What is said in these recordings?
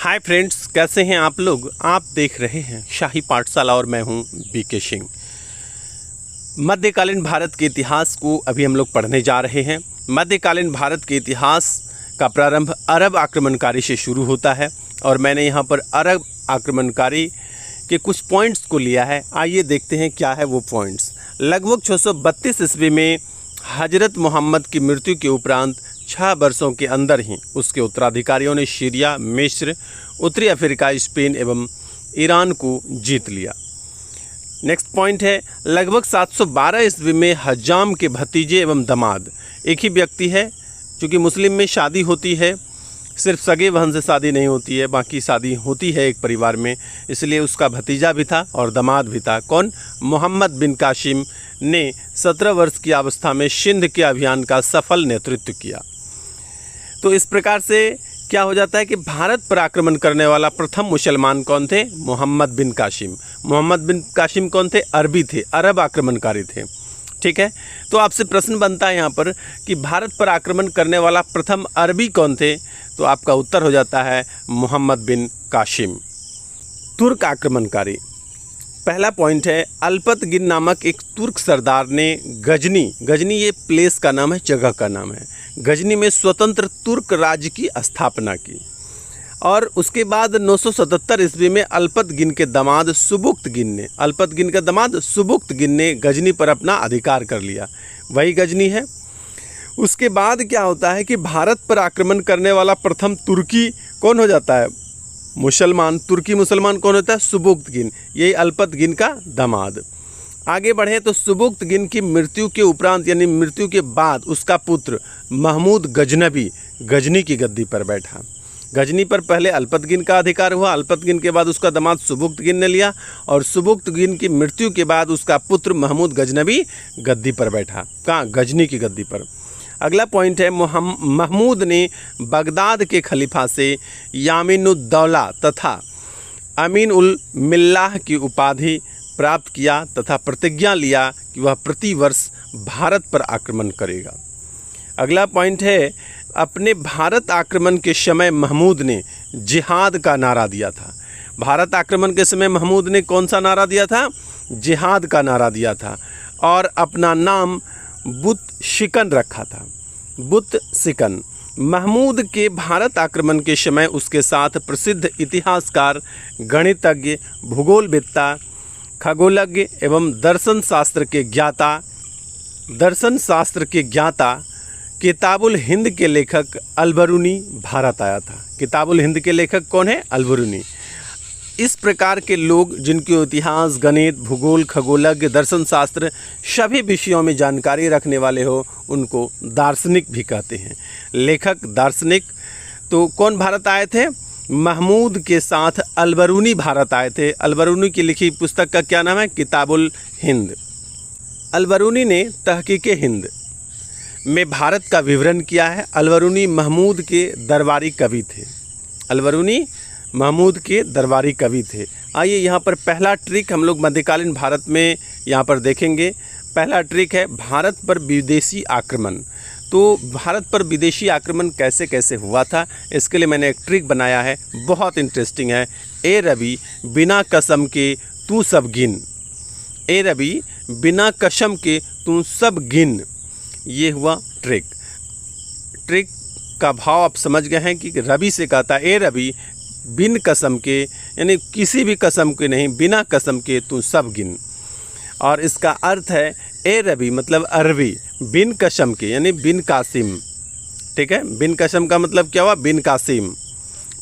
Hi friends, कैसे हैं आप लोग। आप देख रहे हैं शाही पाठशाला और मैं हूं बीके सिंह। मध्यकालीन भारत के इतिहास को अभी हम लोग पढ़ने जा रहे हैं। मध्यकालीन भारत के इतिहास का प्रारंभ अरब आक्रमणकारी से शुरू होता है और मैंने यहाँ पर अरब आक्रमणकारी के कुछ पॉइंट्स को लिया है। आइए देखते हैं क्या है वो पॉइंट्स। लगभग 632 ईस्वी में हजरत मोहम्मद की मृत्यु के उपरांत 6 वर्षों के अंदर ही उसके उत्तराधिकारियों ने सीरिया, मिस्र, उत्तरी अफ्रीका, स्पेन एवं ईरान को जीत लिया। नेक्स्ट पॉइंट है, लगभग 712 ईस्वी में हज्जाम के भतीजे एवं दामाद, एक ही व्यक्ति है। चूँकि मुस्लिम में शादी होती है, सिर्फ सगे बहन से शादी नहीं होती है, बाकी शादी होती है एक परिवार में, इसलिए उसका भतीजा भी था और दामाद भी था। कौन? मोहम्मद बिन कासिम ने 17 वर्ष की अवस्था में सिंध के अभियान का सफल नेतृत्व किया। तो इस प्रकार से क्या हो जाता है कि भारत पर आक्रमण करने वाला प्रथम मुसलमान कौन थे? मोहम्मद बिन कासिम। मोहम्मद बिन कासिम कौन थे? अरबी थे, अरब आक्रमणकारी थे। ठीक है, तो आपसे प्रश्न बनता है यहाँ पर कि भारत पर आक्रमण करने वाला प्रथम अरबी कौन थे? तो आपका उत्तर हो जाता है मोहम्मद बिन कासिम। तुर्क आक्रमणकारी, पहला पॉइंट है, अल्पतगिन नामक एक तुर्क सरदार ने गजनी ये प्लेस का नाम है, जगह का नाम है, गजनी में स्वतंत्र तुर्क राज्य की स्थापना की। और उसके बाद 977 ईस्वी में अल्पतगिन के दामाद सुबुक्तगिन ने गजनी पर अपना अधिकार कर लिया। वही गजनी है। उसके बाद क्या होता है कि भारत पर आक्रमण करने वाला प्रथम तुर्की कौन हो जाता है? मुसलमान। तुर्की मुसलमान कौन होता है? सुबुक्तगिन, यही अल्पतगिन का दामाद। आगे बढ़े तो सुबुक्तगिन की मृत्यु के उपरांत यानी मृत्यु के बाद उसका पुत्र महमूद गजनबी गजनी की गद्दी पर बैठा। गजनी पर पहले अल्पतगिन का अधिकार हुआ, अल्पतगिन के बाद उसका दामाद सुबुक्तगिन ने लिया और सुबुक्तगिन की मृत्यु के बाद उसका पुत्र महमूद गजनबी गद्दी पर बैठा। कहाँ? गजनी की गद्दी पर। अगला पॉइंट है, महमूद ने बगदाद के खलीफा से यामीनुद्दौला तथा अमीन उल मिल्लाह की उपाधि प्राप्त किया तथा प्रतिज्ञा लिया कि वह प्रति वर्ष भारत पर आक्रमण करेगा। अगला पॉइंट है, अपने भारत आक्रमण के समय महमूद ने जिहाद का नारा दिया था। भारत आक्रमण के समय महमूद ने कौन सा नारा दिया था? जिहाद का नारा दिया था और अपना नाम बुत शिकन रखा था। बुत शिकन। महमूद के भारत आक्रमण के समय उसके साथ प्रसिद्ध इतिहासकार, गणितज्ञ, भूगोलवेत्ता, खगोलज्ञ एवं दर्शन शास्त्र के ज्ञाता किताबुल हिंद के लेखक अलबरूनी भारत आया था। किताबुल हिंद के लेखक कौन है? अलबरूनी। इस प्रकार के लोग जिनके इतिहास, गणित, भूगोल, खगोलज्ञ, दर्शन शास्त्र सभी विषयों में जानकारी रखने वाले हो, उनको दार्शनिक भी कहते हैं। लेखक, दार्शनिक। तो कौन भारत आए थे? महमूद के साथ अलबरूनी भारत आए थे। अलबरूनी की लिखी पुस्तक का क्या नाम है? किताबुल हिंद। अलबरूनी ने तहकीके हिंद में भारत का विवरण किया है। अलबरूनी महमूद के दरबारी कवि थे। अलबरूनी महमूद के दरबारी कवि थे। आइए यहाँ पर पहला ट्रिक हम लोग मध्यकालीन भारत में यहाँ पर देखेंगे। पहला ट्रिक है भारत पर विदेशी आक्रमण। तो भारत पर विदेशी आक्रमण कैसे कैसे हुआ था, इसके लिए मैंने एक ट्रिक बनाया है, बहुत इंटरेस्टिंग है। ए रवि बिना कसम के तू सब गिन। ए रवि बिना कसम के तू सब गिन। ये हुआ ट्रिक। ट्रिक का भाव आप समझ गए हैं कि रवि से कहता है, ए रवि बिन कसम के, यानी किसी भी कसम के नहीं, बिना कसम के तू सब गिन। और इसका अर्थ है, ए रवि मतलब अरबी, बिन कसम के यानी बिन कासिम। ठीक है, बिन कसम का मतलब क्या हुआ? बिन कासिम।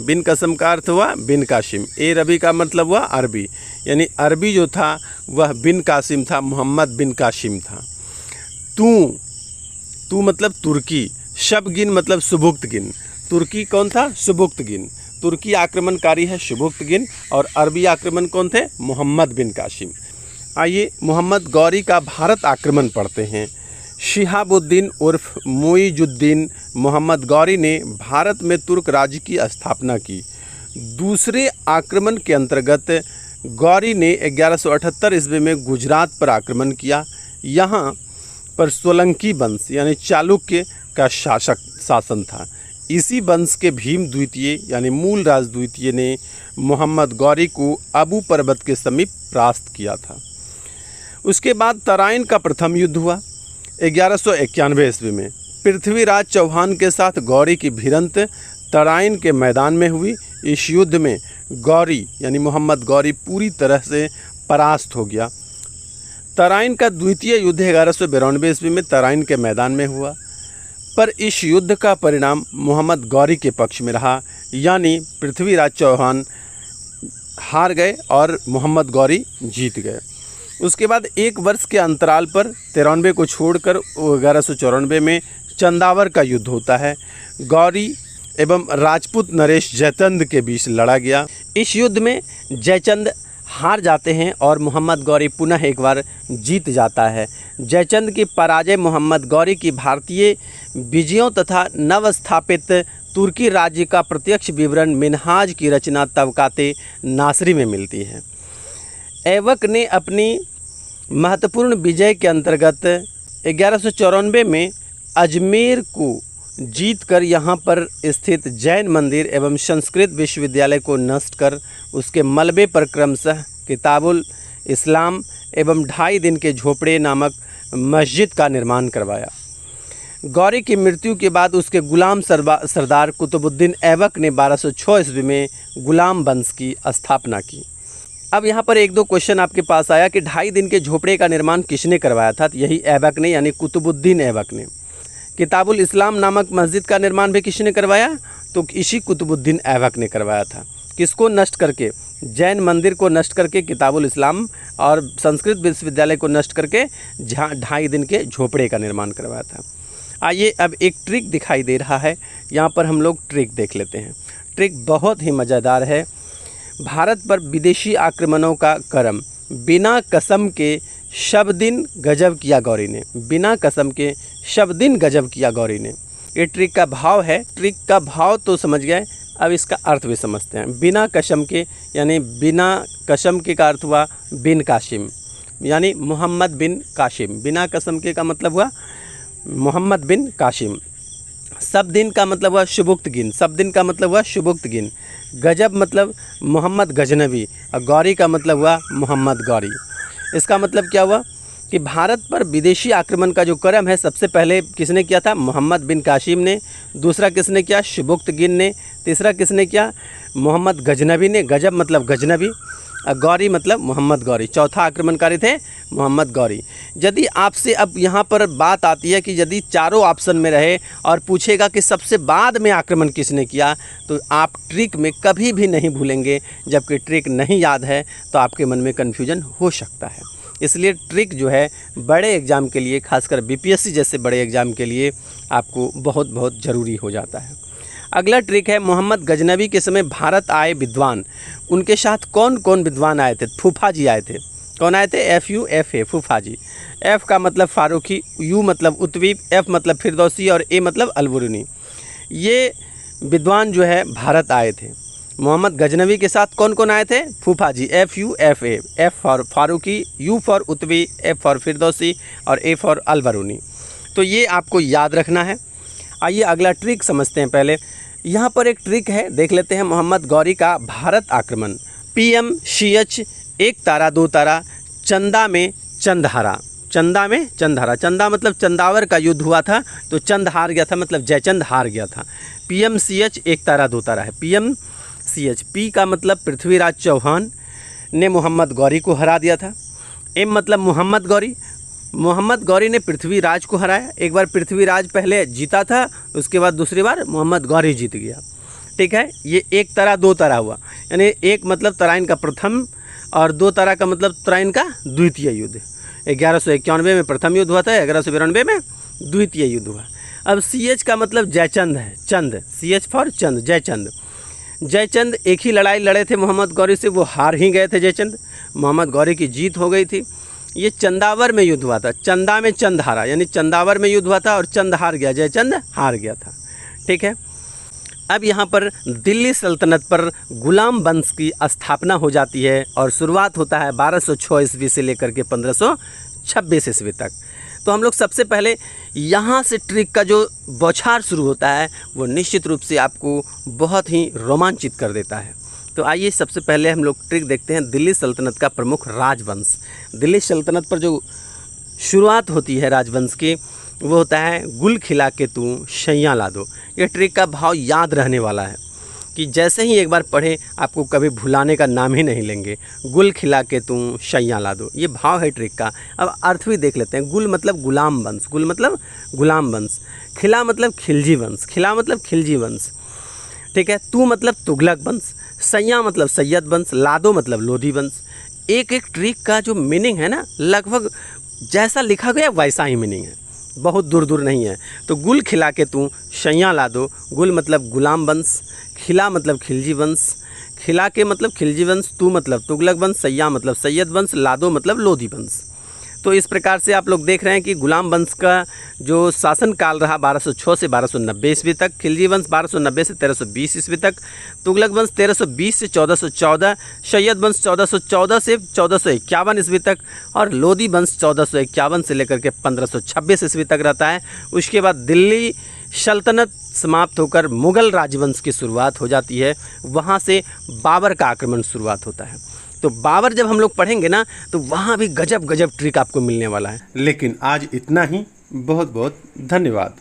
बिन कसम का अर्थ हुआ बिन कासिम। ए रवि का मतलब हुआ अरबी, यानी अरबी जो था वह बिन कासिम था, मोहम्मद बिन कासिम था। तू मतलब तुर्की, शबगिन मतलब सुबुक्तगिन। तुर्की कौन था? सुबुक्तगिन। तुर्की आक्रमणकारी है सुबुक्तगिन और अरबी आक्रमण कौन थे? मोहम्मद बिन कासिम। आइए मोहम्मद गौरी का भारत आक्रमण पढ़ते हैं। शिहाबुद्दीन उर्फ मुइजुद्दीन मोहम्मद गौरी ने भारत में तुर्क राज्य की स्थापना की। दूसरे आक्रमण के अंतर्गत गौरी ने 1178 ईस्वी में गुजरात पर आक्रमण किया। यहाँ पर सोलंकी वंश यानी चालुक्य का शासन था। इसी वंश के भीम द्वितीय यानी मूल राज द्वितीय ने मोहम्मद गौरी को अबू पर्वत के समीप परास्त किया था। उसके बाद तराइन का प्रथम युद्ध हुआ 1191 ईस्वी में। पृथ्वीराज चौहान के साथ गौरी की भिड़ंत तराइन के मैदान में हुई। इस युद्ध में गौरी यानी मोहम्मद गौरी पूरी तरह से परास्त हो गया। तराइन का द्वितीय युद्ध 1192 ईस्वी में तराइन के मैदान में हुआ, पर इस युद्ध का परिणाम मोहम्मद गौरी के पक्ष में रहा, यानी पृथ्वीराज चौहान हार गए और मोहम्मद गौरी जीत गए। उसके बाद एक वर्ष के अंतराल पर 93 को छोड़कर 1194 में चंदावर का युद्ध होता है। गौरी एवं राजपूत नरेश जयचंद के बीच लड़ा गया। इस युद्ध में जयचंद हार जाते हैं और मोहम्मद गौरी पुनः एक बार जीत जाता है। जयचंद की पराजय मोहम्मद गौरी की भारतीय विजयों तथा नवस्थापित तुर्की राज्य का प्रत्यक्ष विवरण मिनहाज की रचना तबकाते नासरी में मिलती है। ऐबक ने अपनी महत्वपूर्ण विजय के अंतर्गत 1194 में अजमेर को जीतकर यहाँ पर स्थित जैन मंदिर एवं संस्कृत विश्वविद्यालय को नष्ट कर उसके मलबे पर क्रमशः किताबुल इस्लाम एवं 2.5 दिन के झोपड़े नामक मस्जिद का निर्माण करवाया। गौरी की मृत्यु के बाद उसके गुलाम सरदार कुतुबुद्दीन ऐबक ने 1206 ईस्वी में गुलाम वंश की स्थापना की। अब यहाँ पर एक दो क्वेश्चन आपके पास आया कि 2.5 दिन के झोपड़े का निर्माण किसने करवाया था? तो यही ऐबक ने, यानी कुतुबुद्दीन ऐबक ने। किताबुल इस्लाम नामक मस्जिद का निर्माण भी किसने करवाया? तो इसी कुतुबुद्दीन ऐबक ने करवाया था। किसको नष्ट करके? जैन मंदिर को नष्ट करके किताबुल इस्लाम और संस्कृत विश्वविद्यालय को नष्ट करके 2.5 दिन के झोपड़े का निर्माण करवाया था। आइए अब एक ट्रिक दिखाई दे रहा है, यहाँ पर हम लोग ट्रिक देख लेते हैं। ट्रिक बहुत ही मज़ेदार है। भारत पर विदेशी आक्रमणों का क्रम बिना कसम के शब-दिन गजब किया गौरी ने। बिना कसम के शब-दिन गजब किया गौरी ने। ये ट्रिक का भाव है। ट्रिक का भाव तो समझ गए, अब इसका अर्थ भी समझते हैं। बिना कसम के यानी बिना कसम के का अर्थ हुआ बिन कासिम, यानी मोहम्मद बिन कासिम। बिना कसम के का मतलब हुआ मोहम्मद बिन कासिम। सब दिन का मतलब हुआ शुभुक्त गिन। सब दिन का मतलब हुआ शुभुक्त गिन। गजब मतलब मोहम्मद गजनबी और गौरी का मतलब हुआ मोहम्मद गौरी। इसका मतलब क्या हुआ कि भारत पर विदेशी आक्रमण का जो क्रम है सबसे पहले किसने किया था? मोहम्मद बिन कासिम ने। दूसरा किसने किया? शुभुक्त गिन ने। तीसरा किसने किया? मोहम्मद गजनबी ने। गजब मतलब गजनबी और गौरी मतलब मोहम्मद गौरी। चौथा आक्रमणकारी थे मोहम्मद गौरी। यदि आपसे अब यहाँ पर बात आती है कि यदि चारों ऑप्शन में रहे और पूछेगा कि सबसे बाद में आक्रमण किसने किया, तो आप ट्रिक में कभी भी नहीं भूलेंगे। जबकि ट्रिक नहीं याद है तो आपके मन में कन्फ्यूजन हो सकता है। इसलिए ट्रिक जो है बड़े एग्ज़ाम के लिए, खासकर बीपीएससी जैसे बड़े एग्ज़ाम के लिए आपको बहुत बहुत ज़रूरी हो जाता है। अगला ट्रिक है मोहम्मद गजनबी के समय भारत आए विद्वान, उनके साथ कौन कौन विद्वान आए थे? फूफा जी आए थे। कौन आए थे? FUFA, फूफा जी। F का मतलब फारूकी, U मतलब उत्वी, F मतलब फिरदौसी और A मतलब अलबरूनी। ये विद्वान जो है भारत आए थे। मोहम्मद गजनबी के साथ कौन कौन आए थे? फूफा जी, FUFA, F for Farooqui, U for Utvi, F for Firdausi और A फॉर अलबरूनी। तो ये आपको याद रखना है। आइए अगला ट्रिक समझते हैं। पहले यहाँ पर एक ट्रिक है, देख लेते हैं। मोहम्मद गौरी का भारत आक्रमण। PMCH 1 तारा 2 तारा, चंदा में चंदहारा। चंदा में चंदहारा। चंदा मतलब चंदावर का युद्ध हुआ था, तो चंद हार गया था, मतलब जयचंद हार गया था। PMCH 1 तारा 2 तारा है। PMCH, P का मतलब पृथ्वीराज चौहान ने मोहम्मद गौरी को हरा दिया था। M मतलब मोहम्मद गौरी। मोहम्मद गौरी ने पृथ्वीराज को हराया। एक बार पृथ्वीराज पहले जीता था, उसके बाद दूसरी बार मोहम्मद गौरी जीत गया। ठीक है, ये 1 तारा 2 तारा हुआ। यानी 1 मतलब तराइन का प्रथम और 2 तारा का मतलब तराइन का द्वितीय युद्ध। 1191 में प्रथम युद्ध हुआ था, 1192 में द्वितीय युद्ध हुआ। अब CH का मतलब जयचंद है, चंद। CH फॉर चंद, जयचंद। जयचंद एक ही लड़ाई लड़े थे मोहम्मद गौरी से, वो हार ही गए थे जयचंद। मोहम्मद गौरी की जीत हो गई थी। ये चंदावर में युद्ध हुआ था। चंदा में चंद हारा, यानी चंदावर में युद्ध हुआ था और चंद हार गया, जयचंद हार गया था। ठीक है, अब यहाँ पर दिल्ली सल्तनत पर गुलाम वंश की स्थापना हो जाती है और शुरुआत होता है 1206 ईस्वी से लेकर के 1526 ईस्वी तक। तो हम लोग सबसे पहले यहाँ से ट्रिक का जो बौछार शुरू होता है वो निश्चित रूप से आपको बहुत ही रोमांचित कर देता है। तो आइए सबसे पहले हम लोग ट्रिक देखते हैं दिल्ली सल्तनत का प्रमुख राजवंश। दिल्ली सल्तनत पर जो शुरुआत होती है राजवंश की वो होता है गुल खिला के तू शैया ला दो। ये ट्रिक का भाव याद रहने वाला है कि जैसे ही एक बार पढ़े आपको कभी भुलाने का नाम ही नहीं लेंगे। गुल खिला के तू शैया ला दो, ये भाव है ट्रिक का। अब अर्थ भी देख लेते हैं। गुल मतलब गुलाम वंश, गुल मतलब गुलाम वंश, खिला मतलब खिलजी वंश, खिला मतलब खिलजी वंश, ठीक है। तू मतलब तुगलक वंश, सैया मतलब सैयद वंश, लादो मतलब लोधी वंश। एक एक ट्रिक का जो मीनिंग है ना, लगभग जैसा लिखा गया वैसा ही मीनिंग है, बहुत दूर दूर नहीं है। तो गुल खिला के तू शैया ला दो, गुल मतलब गुलाम वंश, खिला मतलब खिलजी वंश, खिला के मतलब खिलजी वंश, तू मतलब तुगलक वंश, सैया मतलब सैयद वंश, लादो मतलब लोधी वंश। तो इस प्रकार से आप लोग देख रहे हैं कि गुलाम वंश का जो शासनकाल रहा 1206 से 1290 ईस्वी तक, खिलजी वंश 1290 से 1320 ईस्वी तक, तुगलक वंश 1320 से 1414, सैयद वंश 1414 से 1451 ईस्वी तक और लोधी वंश 1451 से लेकर के 1526 ईस्वी तक रहता है। उसके बाद दिल्ली सल्तनत समाप्त होकर मुग़ल राजवंश की शुरुआत हो जाती है। वहाँ से बाबर का आक्रमण शुरुआत होता है। तो बाबर जब हम लोग पढ़ेंगे ना तो वहाँ भी गजब गजब ट्रिक आपको मिलने वाला है। लेकिन आज इतना ही। बहुत बहुत धन्यवाद।